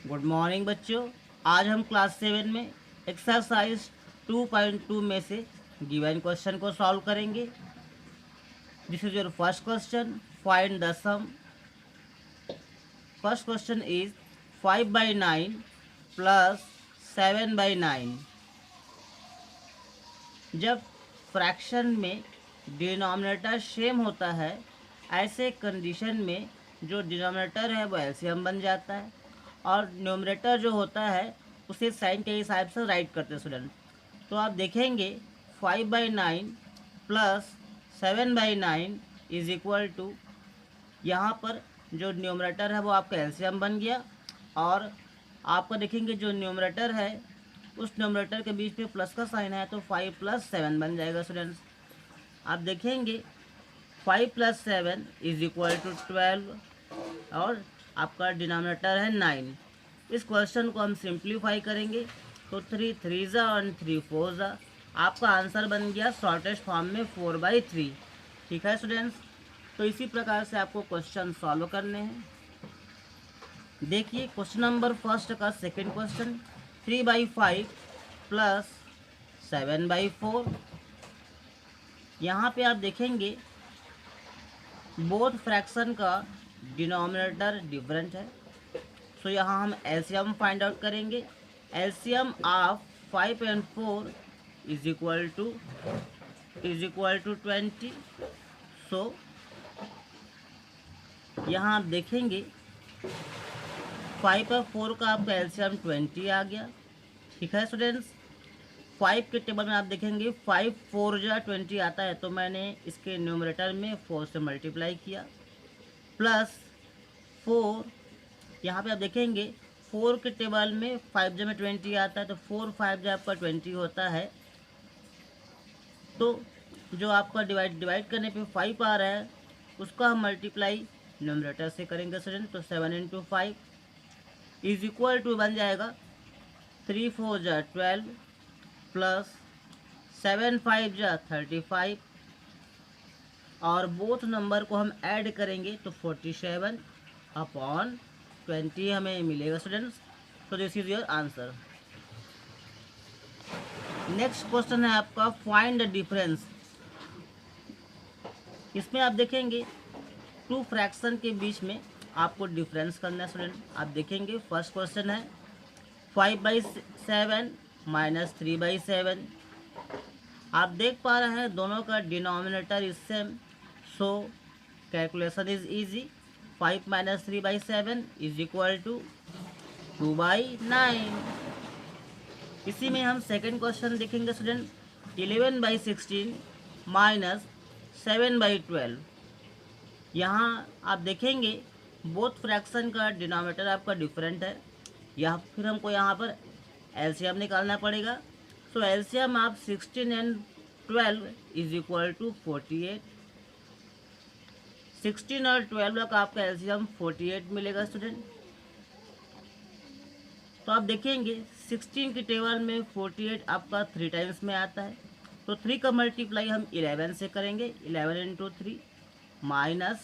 Good morning बच्चों। आज हम क्लास 7 में एक्सरसाइज 2.2 में से गिवन क्वेश्चन को सॉल्व करेंगे। This is your first question, find the sum. First question is 5/9 plus 7/9। जब फ्रैक्शन में डिनोमिनेटर सेम होता है, ऐसे कंडीशन में जो डिनोमिनेटर है वो एलसीएम बन जाता है और न्यूमरेटर जो होता है उसे साइन के हिसाब से राइट करते हैं स्टूडेंट। तो आप देखेंगे 5/9 प्लस 7/9 इज इक्वल टू, यहाँ पर जो न्यूमरेटर है वो आपका एलसीएम बन गया और आपका देखेंगे जो न्यूमरेटर है उस न्यूमरेटर के बीच में प्लस का साइन है तो 5 + 7 बन जाएगा स्टूडेंट्स। आप देखेंगे 5 + 7 इज इक्वल टू 12 और आपका डिनोमिनेटर है 9। इस क्वेश्चन को हम सिंप्लीफाई करेंगे तो 3 3 और 3 4 आपका आंसर बन गया शॉर्टेस्ट फॉर्म में 4/3। ठीक है स्टूडेंट्स, तो इसी प्रकार से आपको क्वेश्चन सॉल्व करने हैं। देखिए क्वेश्चन नंबर फर्स्ट का सेकंड क्वेश्चन, 3/5 प्लस 7/4। यहाँ पे आप देखेंगे बोथ फ्रैक्शन का डिनोमिनेटर डिफरेंट है, सो यहाँ हम एलसीएम फाइंड आउट करेंगे। LCM of 5 and 4 is equal to 20। So यहाँ आप देखेंगे 5 और 4 का आपका एलसीएम 20 आ गया। ठीक है स्टूडेंट्स, 5 के टेबल में आप देखेंगे 5 4 जा 20 आता है, तो मैंने इसके न्यूमरेटर में 4 से मल्टीप्लाई किया प्लस 4। यहाँ पे आप देखेंगे 4 के टेबल में 5 जा में 20 आता है, तो 4 5 जा आपका 20 होता है। तो जो आपका डिवाइड करने पे 5 आ रहा है उसका हम मल्टीप्लाई न्यूमरेटर से करेंगे स्टूडेंट, तो 7 × 5 इज इक्वल टू बन जाएगा 3 4 जा 12 प्लस 7 5 जा 35 और बोथ नंबर को हम ऐड करेंगे तो 47/20 हमें मिलेगा स्टूडेंट्स। तो this is your answer. Next question है आपका फाइंड द डिफरेंस। इसमें आप देखेंगे टू फ्रैक्शन के बीच में आपको डिफरेंस करना है स्टूडेंट। आप देखेंगे फर्स्ट क्वेश्चन है 5/7 माइनस 3/7। आप देख पा रहे हैं दोनों का denominator is same, so calculation is easy. 5 - 3/7 is equal to 2/9। इसी में हम सेकेंड क्वेश्चन देखेंगे स्टूडेंट, 11/16 माइनस 7/12। यहाँ आप देखेंगे बोथ फ्रैक्शन का डिनोमिनेटर आपका डिफरेंट है, या फिर हमको यहाँ पर एलसीएम निकालना पड़ेगा। सो एलसीएम आप 16 and 12 इज इक्वल टू 48। 16 और 12 का आपका एलसीएम 48 मिलेगा स्टूडेंट। तो आप देखेंगे 16 की टेबल में 48 आपका 3 टाइम्स में आता है, तो 3 का मल्टीप्लाई हम 11 से करेंगे, 11 × 3 माइनस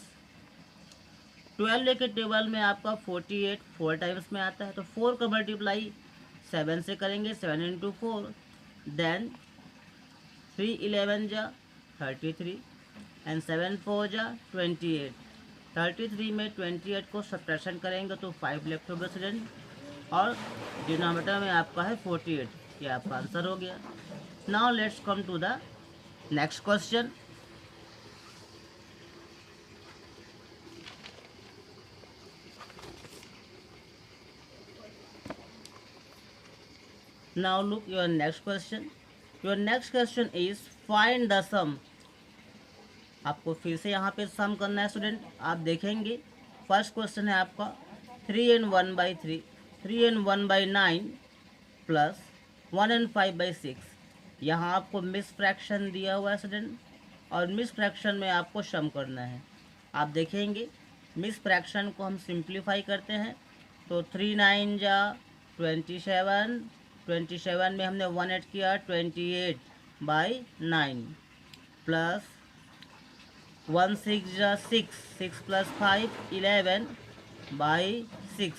12 के टेबल में आपका 48 4 टाइम्स में आता है, तो 4 का मल्टीप्लाई 7 से करेंगे, 7 × 4 देन 3 11 जा 33 एंड 7 4 जा 28। 33 में 28 को सब्ट्रैक्शन करेंगे तो 5 लेफ्ट होगा स्टूडेंट और डिनोमिनेटर में आपका है 48। ये आपका आंसर हो गया। Now let's come to the next question. Now look your next question. Your next question is find the sum. आपको फिर से यहाँ पे सम करना है स्टूडेंट। आप देखेंगे फर्स्ट क्वेश्चन है आपका 3 and 1/3, 3 and 1/9 प्लस 1 and 5/6। यहाँ आपको मिस फ्रैक्शन दिया हुआ है स्टूडेंट और मिस फ्रैक्शन में आपको सम करना है। आप देखेंगे मिस फ्रैक्शन को हम सिंप्लीफाई करते हैं तो 3 9 जा 27, 27 में हमने 1 ऐड किया 28/9 प्लस 1 6 जा 6, 6 + 5 11/6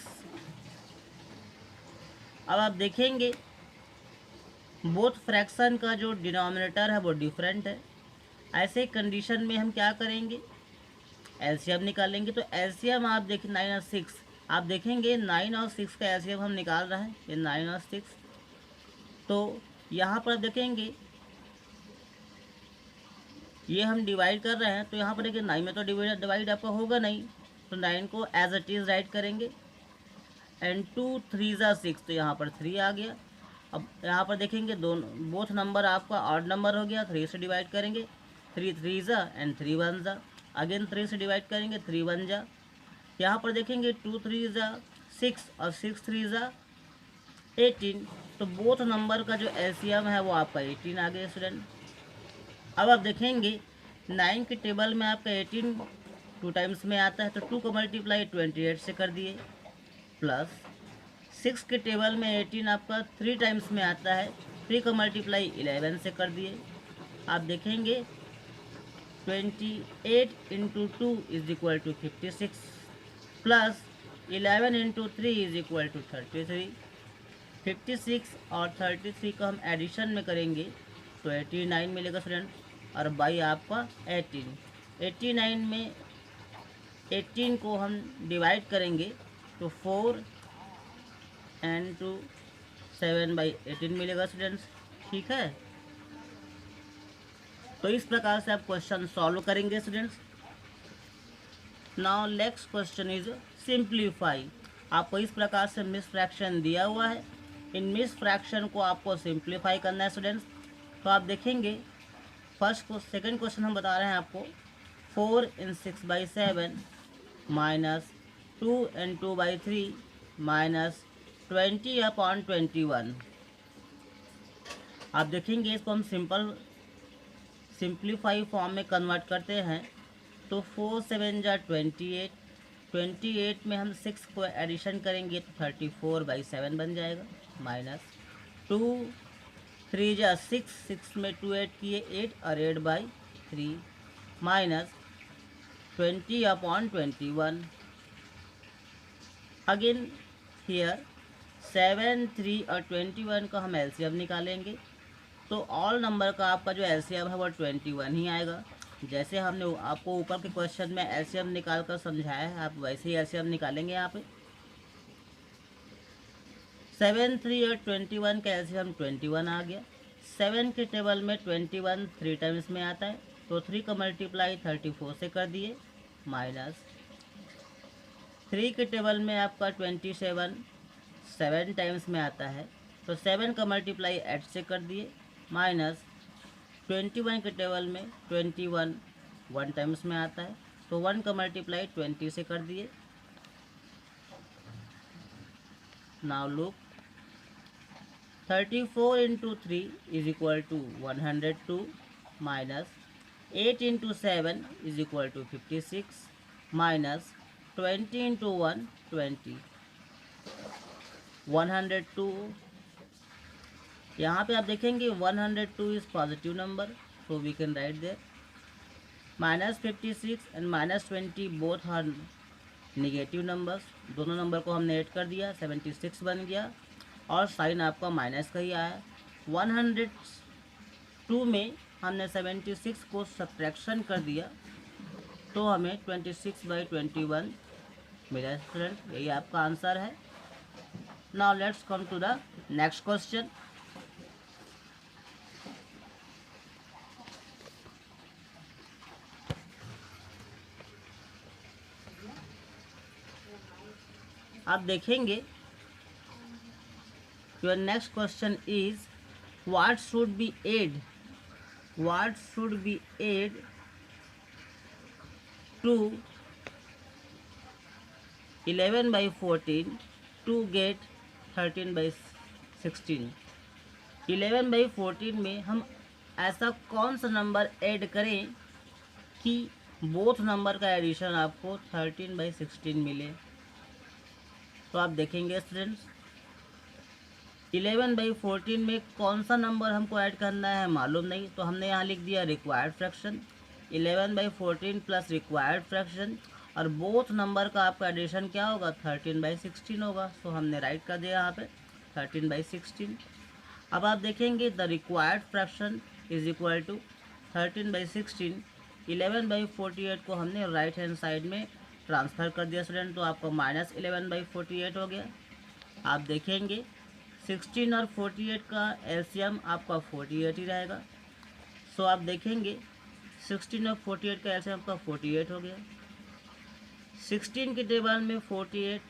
अब आप देखेंगे बोथ फ्रैक्शन का जो डिनोमिनेटर है वो डिफरेंट है। ऐसे कंडीशन में हम क्या करेंगे, एलसीएम निकालेंगे। तो एलसीएम आप देखें 9 और 6, आप देखेंगे 9 और 6 का एलसीएम हम निकाल रहे हैं, ये 9 और 6। तो यहाँ पर देखेंगे ये हम डिवाइड कर रहे हैं, तो यहाँ पर देखिए 9 में तो डिवाइड आपका होगा नहीं, तो 9 को एज इट इज़ राइट करेंगे। एंड 2 3 ज़ा 6, तो यहाँ पर 3 आ गया। अब यहाँ पर देखेंगे दोनों बोथ नंबर आपका ऑड नंबर हो गया, 3 से डिवाइड करेंगे, 3 3 ज़ा एंड 3 1 ज़ा, अगेन 3 से डिवाइड करेंगे, 3 1 ज़ा। यहाँ पर देखेंगे 2 3 ज़ा 6 और 6 3 ज़ा 18, तो बोथ नंबर का जो एलसीएम है वो आपका 18 आ गया स्टूडेंट। अब आप देखेंगे 9 के टेबल में आपका 18 2 टाइम्स में आता है, तो 2 को मल्टीप्लाई 28 से कर दिए, प्लस 6 के टेबल में 18 आपका 3 टाइम्स में आता है, 3 को मल्टीप्लाई 11 से कर दिए। आप देखेंगे 28 into 2 is equal to 56, plus 11 into 3 is equal to 33। 56 और 33 को हम एडिशन में करेंगे तो 89 मिलेगा स्टूडेंट, और बाई आपका 18। 89 में 18 को हम डिवाइड करेंगे तो 4 एंड 2 7/18 मिलेगा स्टूडेंट्स, ठीक है। तो इस प्रकार से आप क्वेश्चन सॉल्व करेंगे students. Now next question is simplify. आपको इस प्रकार से मिस फ्रैक्शन दिया हुआ है, इन मिस फ्रैक्शन को आपको सिंप्लीफाई करना है स्टूडेंट्स। तो आप देखेंगे सेकंड क्वेश्चन हम बता रहे हैं आपको, 4 इन 6/7 माइनस 2 इन 2/3 माइनस 20/21। आप देखेंगे इसको हम सिंप्लीफाई फॉर्म में कन्वर्ट करते हैं, तो 4 7 जा 28, 28 में हम 6 को एडिशन करेंगे तो 34/7 बन जाएगा, माइनस 2 3 जा 6, 6 में 2 ऐड किए 8 और 8/3 माइनस 20/21। अगेन हियर 7 3 और 21 का हम एलसीएम निकालेंगे, तो ऑल नंबर का आपका जो एलसीएम है वो 21 ही आएगा। जैसे हमने आपको ऊपर के क्वेश्चन में एलसीएम निकाल कर समझाया है, आप वैसे ही एलसीएम निकालेंगे। यहाँ पे 7 3 और 21 का एलसीएम 21 आ गया। 7 के टेबल में 21 3 टाइम्स में आता है, तो 3 का मल्टीप्लाई 34 से कर दिए, माइनस 3 के टेबल में आपका 27 7 टाइम्स में आता है, तो 7 का मल्टीप्लाई 8 से कर दिए, माइनस 21 के टेबल में 21 1 टाइम्स में आता है, तो 1 का मल्टीप्लाई 20 से कर दिए। Now look 34 into 3 is equal to 102 minus 8 into 7 is equal to 56 minus 20 into 1 20, 102। यहाँ पे आप देखेंगे 102 is positive number, so we can write there. Minus 56 and minus 20 both are negative numbers, दोनों नंबर को हमने ऐड कर दिया, 76 बन गया, और साइन आपका माइनस का ही आया। 102 में हमने 76 को सब्ट्रैक्शन कर दिया, तो हमें 26/21 मिला स्टूडेंट, यही आपका आंसर है। Now let's come to the next question. आप देखेंगे your next question is what should be add to 11/14 to get 13/16। 11/14 में हम ऐसा कौन सा नंबर ऐड करें कि बोथ नंबर का एडिशन आपको 13/16 मिले। तो आप देखेंगे स्टूडेंट्स 11/14 में कौन सा नंबर हमको ऐड करना है मालूम नहीं, तो हमने यहाँ लिख दिया required fraction 11/14 plus required fraction, और बोथ नंबर का आपका एडिशन क्या होगा 13/16 होगा। तो हमने राइट कर दिया यहाँ पे 13/16। अब आप देखेंगे the required fraction is equal to 13/16। 11/48 को हमने राइट हैंड साइड में ट्रांसफ़र कर दिया स्टूडेंट, तो आपको -11/48 हो गया। आप देखेंगे 16 और 48 का एलसीएम आपका 48 ही रहेगा। सो आप देखेंगे 16 और 48 का एलसीएम आपका 48 हो गया। 16 के टेबल में 48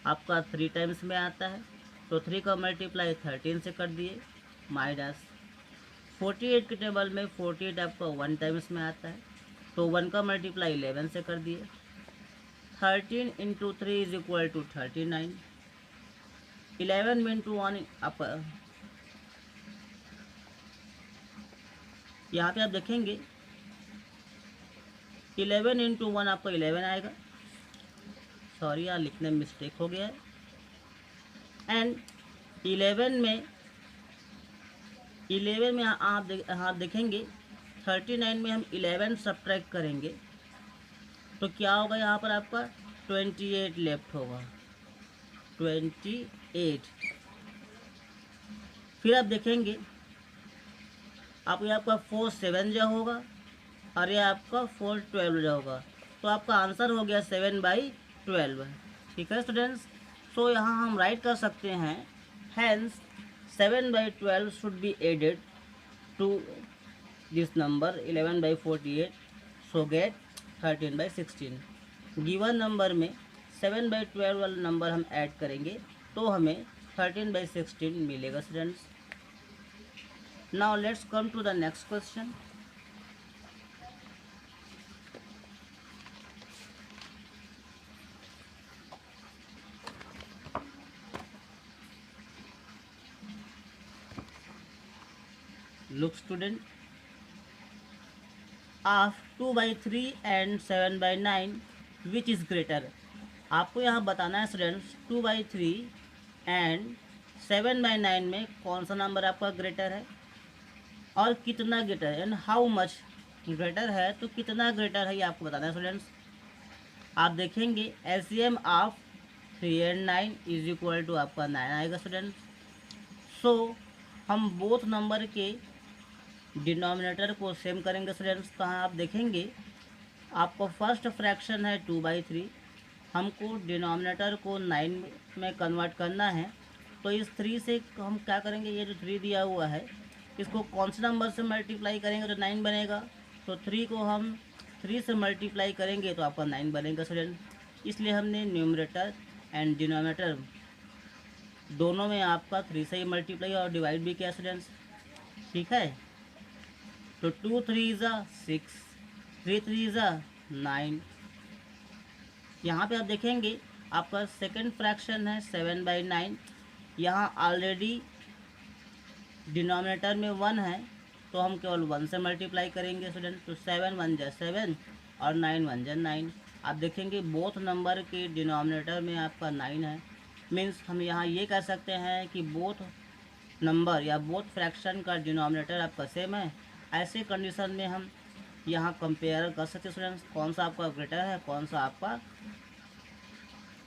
आपका 3 टाइम्स में आता है, तो 3 का मल्टीप्लाई 13 से कर दिए, माइनस 48 के टेबल में 48 आपका 1 टाइम्स में आता है, तो 1 का मल्टीप्लाई 11 से कर दिए। 13 into 3 is equal to 39। 11 into 1 आप यहाँ पे आप देखेंगे 11 इंटू 1 आपका 11 आएगा। सॉरी यार, लिखने में मिस्टेक हो गया है। एंड 11 में आप देखेंगे 39 में हम 11 सब्ट्रैक्ट करेंगे तो क्या होगा, यहाँ पर आपका 28 लेफ्ट होगा, 28। फिर आप देखेंगे आपका 4 7 जो होगा और ये आपका 4 12 जो होगा, तो आपका आंसर हो गया 7/12। ठीक है स्टूडेंट्स, सो यहाँ हम राइट कर सकते हैं hence 7/12 should be added to this number 11/48, so get 13/16। Given number में 7/12 वाला नंबर हम ऐड करेंगे तो हमें 13/16 मिलेगा students. Now let's come to the next question. Look student, of 2/3 and 7/9 which is greater? आपको यहाँ बताना है स्टूडेंट्स 2/3 एंड 7/9 में कौन सा नंबर आपका ग्रेटर है और कितना ग्रेटर है, एंड हाउ मच ग्रेटर है, तो कितना ग्रेटर है ये आपको बताना है स्टूडेंट्स। आप देखेंगे LCM of 3 and 9 is equal to आपका 9 आएगा स्टूडेंट्स। सो हम बोथ नंबर के डिनोमिनेटर को सेम करेंगे स्टूडेंट्स। कहाँ आप देखेंगे आपको फर्स्ट फ्रैक्शन है 2/3, हमको डिनोमिनेटर को 9 में कन्वर्ट करना है, तो इस 3 से हम क्या करेंगे, ये जो 3 दिया हुआ है इसको कौन से नंबर से मल्टीप्लाई करेंगे तो 9 बनेगा, तो 3 को हम 3 से मल्टीप्लाई करेंगे तो आपका 9 बनेगा स्टूडेंट। इसलिए हमने न्यूमरेटर एंड डिनोमिनेटर दोनों में आपका 3 से ही मल्टीप्लाई और डिवाइड भी किया स्टूडेंट्स। ठीक है, तो 2 3 ज़ा 6, 3 3 ज़ा 9। यहाँ पे आप देखेंगे आपका सेकंड फ्रैक्शन है 7/9। यहाँ ऑलरेडी डिनोमिनेटर में 1 है तो हम केवल 1 से मल्टीप्लाई करेंगे स्टूडेंट, तो 7 1 जा 7 और 9 1 जा 9। आप देखेंगे बोथ नंबर के डिनोमिनेटर में आपका 9 है, मीन्स हम यहाँ ये कह सकते हैं कि बोथ नंबर या बोथ फ्रैक्शन का डिनोमिनेटर आपका सेम है। ऐसे कंडीशन में हम यहाँ कंपेयर कर सकते हैं स्टूडेंट्स, कौन सा आपका ग्रेटर है कौन सा आपका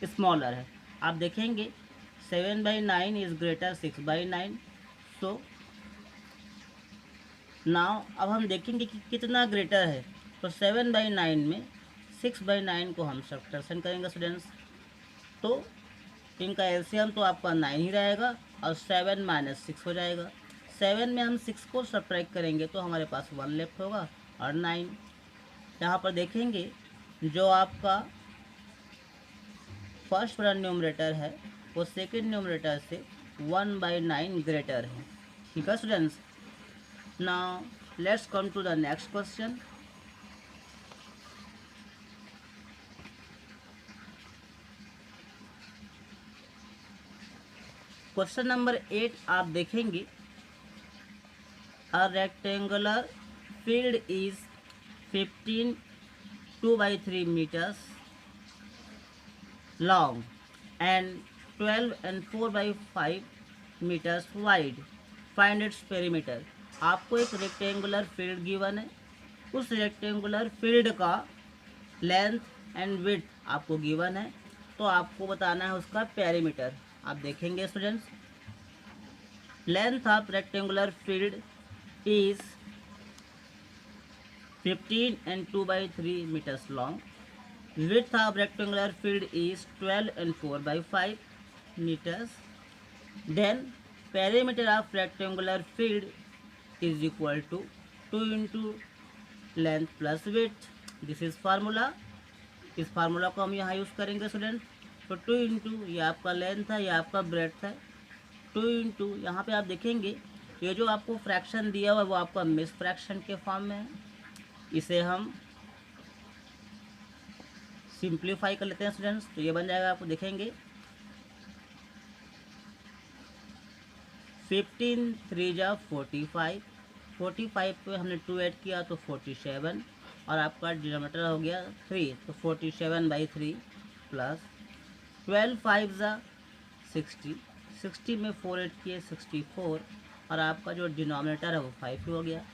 स्मॉलर है। आप देखेंगे 7/9 इज़ ग्रेटर 6/9। सो नाउ अब हम देखेंगे कि कितना ग्रेटर है, तो 7/9 में 6/9 को हम सब्ट्रैक्शन करेंगे स्टूडेंट्स, तो इनका एलसीएम तो आपका 9 ही रहेगा और 7 - 6 हो जाएगा। 7 में हम 6 को सब्ट्रैक्ट करेंगे तो हमारे पास 1 लेफ्ट होगा और 9। यहाँ पर देखेंगे जो आपका फर्स्ट वाला न्यूमरेटर है वो सेकंड न्यूमरेटर से 1/9 ग्रेटर है। ठीक है students, now let's come to the next question. Question number 8 आप देखेंगे a rectangular field is 15 2/3 meters long and 12 and 4/5 meters wide. Find its perimeter. आपको एक रेक्टेंगुलर फील्ड गिवन है, उस रेक्टेंगुलर फील्ड का लेंथ एंड विड्थ आपको given है, तो आपको बताना है उसका पेरीमीटर। आप देखेंगे students length of rectangular field is 15 and 2/3 meters long. Width of rectangular field is 12 and 4/5 meters. Then perimeter of rectangular field is equal to 2 into length plus width. This is formula. इस formula को हम यहाँ use करेंगे student. तो 2 into ये आपका length है, ये आपका ब्रेड्थ है, 2 इंटू यहाँ पे आप देखेंगे ये जो आपको फ्रैक्शन दिया हुआ है वो आपका मिस फ्रैक्शन के फॉर्म में है। इसे हम सिंप्लीफाई कर लेते हैं स्टूडेंट्स। तो ये बन जाएगा, आपको देखेंगे 15 3 जा 45, 45 पे हमने 2 ऐड किया तो 47 और आपका डिनोमिनेटर हो गया 3, तो 47/3 प्लस 12 5 जा 60, 60 में 4 ऐड किए 64 और आपका जो डिनोमिनेटर है वो 5 हो गया।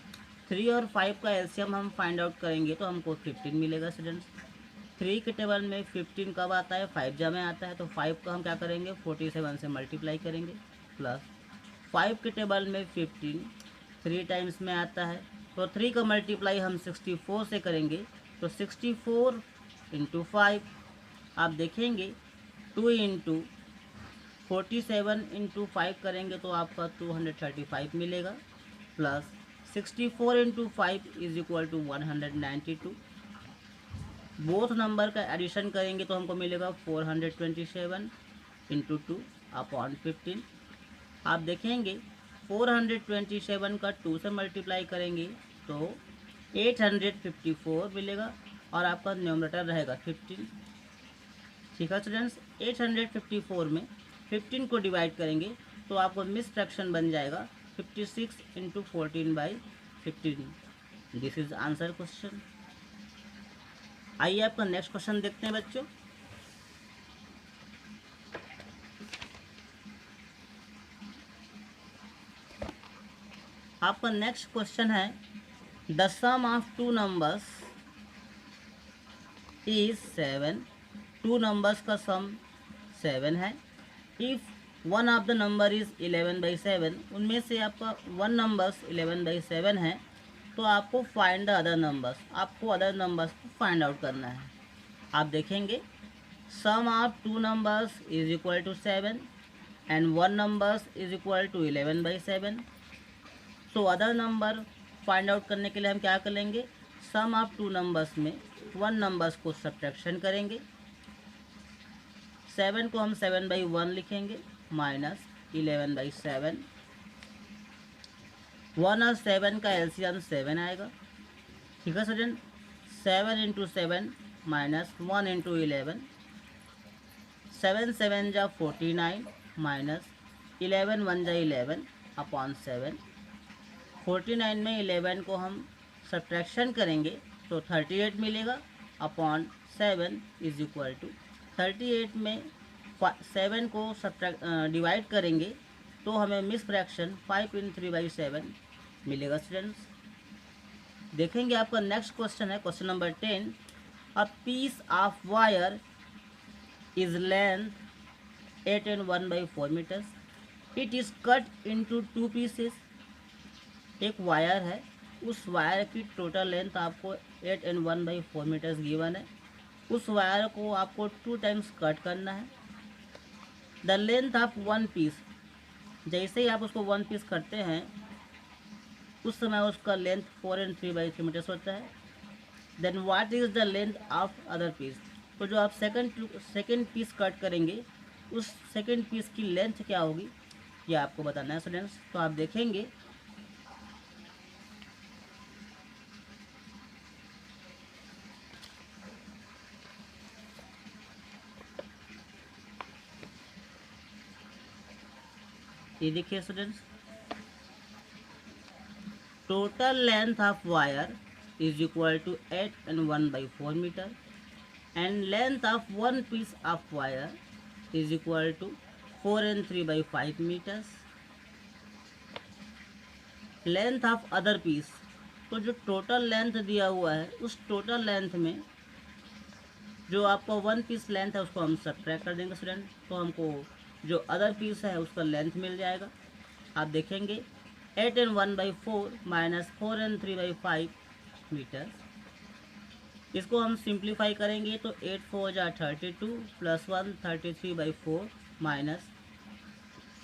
3 और 5 का एलसीएम हम फाइंड आउट करेंगे तो हमको 15 मिलेगा स्टूडेंट्स। 3 के टेबल में 15 कब आता है, 5 जा में आता है, तो 5 का हम क्या करेंगे 47 से मल्टीप्लाई करेंगे प्लस 5 के टेबल में 15 3 टाइम्स में आता है, तो 3 का मल्टीप्लाई हम 64 से करेंगे तो 64 इंटू 5 आप देखेंगे 2 इंटू 47 इंटू 5 करेंगे तो आपका 235 मिलेगा plus 64 into 5 is equal to 192। Both number का एडिशन करेंगे तो हमको मिलेगा 427 इंटू 2 अपॉन 15। आप देखेंगे 427 का 2 से मल्टीप्लाई करेंगे तो 854 मिलेगा और आपका न्यूमरेटर रहेगा 15। ठीक है स्टूडेंट्स, 854 में 15 को डिवाइड करेंगे तो आपको मिस फ्रैक्शन बन जाएगा 56 into 14/15। This is answer question. आइए आपका नेक्स्ट क्वेश्चन देखते हैं बच्चों। आपका नेक्स्ट क्वेश्चन है the sum of two numbers is 7। Two numbers का सम 7 है। If one of the number is 11/7, उनमें से आपका वन नंबर्स 11/7 है तो आपको फाइंड द अदर नंबर्स, आपको अदर नंबर्स को फाइंड आउट करना है। आप देखेंगे sum of two numbers is equal to 7 and one numbers is equal to 11/7। तो अदर नंबर फाइंड आउट करने के लिए हम क्या करेंगे, सम ऑफ टू नंबर्स में वन नंबर्स को सब्ट्रैक्शन करेंगे। 7 को हम 7/1 लिखेंगे माइनस 11/7। 1 और 7 का एलसीएम 7 आएगा। ठीक है स्टूडेंट, 7 इंटू 7 माइनस 1 इंटू 11, 7 7 जा 49 माइनस 11 1 जा 11 अपॉन 7। 49 में 11 को हम सब्ट्रैक्शन करेंगे तो 38 मिलेगा अपॉन 7 इज इक्वल टू 38 में 7 को डिवाइड करेंगे तो हमें मिस फ्रैक्शन 5 इन 3/7 मिलेगा स्टूडेंट्स। देखेंगे आपका नेक्स्ट क्वेश्चन है question number 10। A piece of wire is length 8 and 1/4 metres. It is cut into 2 pieces. एक वायर है, उस वायर की टोटल लेंथ आपको 8 and 1/4 मीटर्स गिवन है। उस वायर को आपको 2 टाइम्स कट करना है। The length of one piece, जैसे ही आप उसको 1 पीस करते हैं उस समय उसका लेंथ 4 and 3/3 मीटर्स होता है। Then what is the length of other piece. तो जो आप सेकेंड पीस कट करेंगे उस सेकेंड पीस की लेंथ क्या होगी ये आपको बताना है स्टूडेंट्स। तो आप देखेंगे ये देखिए students, total length of wire is equal to 8 and 1/4 metre and length of one piece of wire is equal to 4 and 3/5 metres. Length of other piece, तो जो टोटल लेंथ दिया हुआ है उस टोटल लेंथ में जो आपका वन पीस लेंथ है उसको हम सब्ट्रैक्ट कर देंगे स्टूडेंट, तो हमको जो अदर पीस है उसका लेंथ मिल जाएगा। आप देखेंगे 8 and 1/4 माइनस 4 and 3/5 मीटर। इसको हम सिंप्लीफाई करेंगे तो 8 4 जा 32 प्लस 1 33/4 माइनस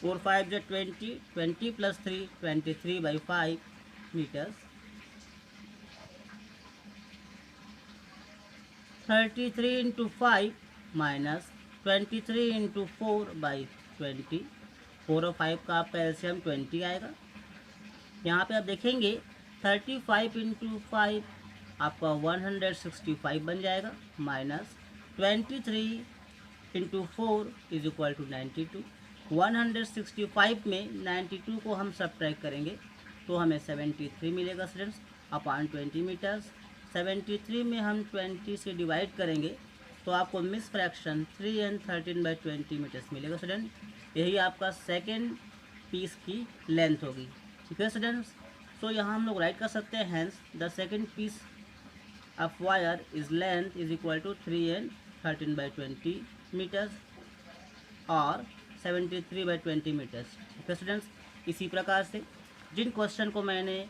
4 5 जा 20 20 plus 3 23/5 metres. 33 into 5 minus 23 into 4/20। 4 और 5 का आपका एलसीएम 20 आएगा। यहाँ पे आप देखेंगे 35 इंटू 5 आपका 165 बन जाएगा minus 23 into 4 is equal to 92। 165 में 92 को हम सब्ट्रैक्ट करेंगे तो हमें 73 मिलेगा स्टूडेंट्स अपॉन 20 मीटर्स। 73 में हम 20 से डिवाइड करेंगे तो आपको मिस फ्रैक्शन 3 and 13/20 मीटर्स मिलेगा स्टूडेंट। यही आपका सेकेंड पीस की लेंथ होगी। ठीक है स्टूडेंट्स, सो यहाँ हम लोग राइट कर सकते हैं hence the second piece of wire is length is equal to 3 and 13/20 metres और 73/20 मीटर्स। ठीक है स्टूडेंट्स, इसी प्रकार से जिन क्वेश्चन को मैंने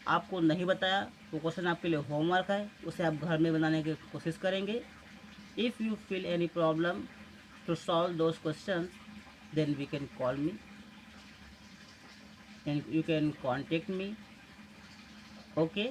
आपको नहीं बताया वो क्वेश्चन आपके लिए होमवर्क है, उसे आप घर में बनाने की कोशिश करेंगे। If you feel any problem to solve those question then we can call me and you can contact me. Okay.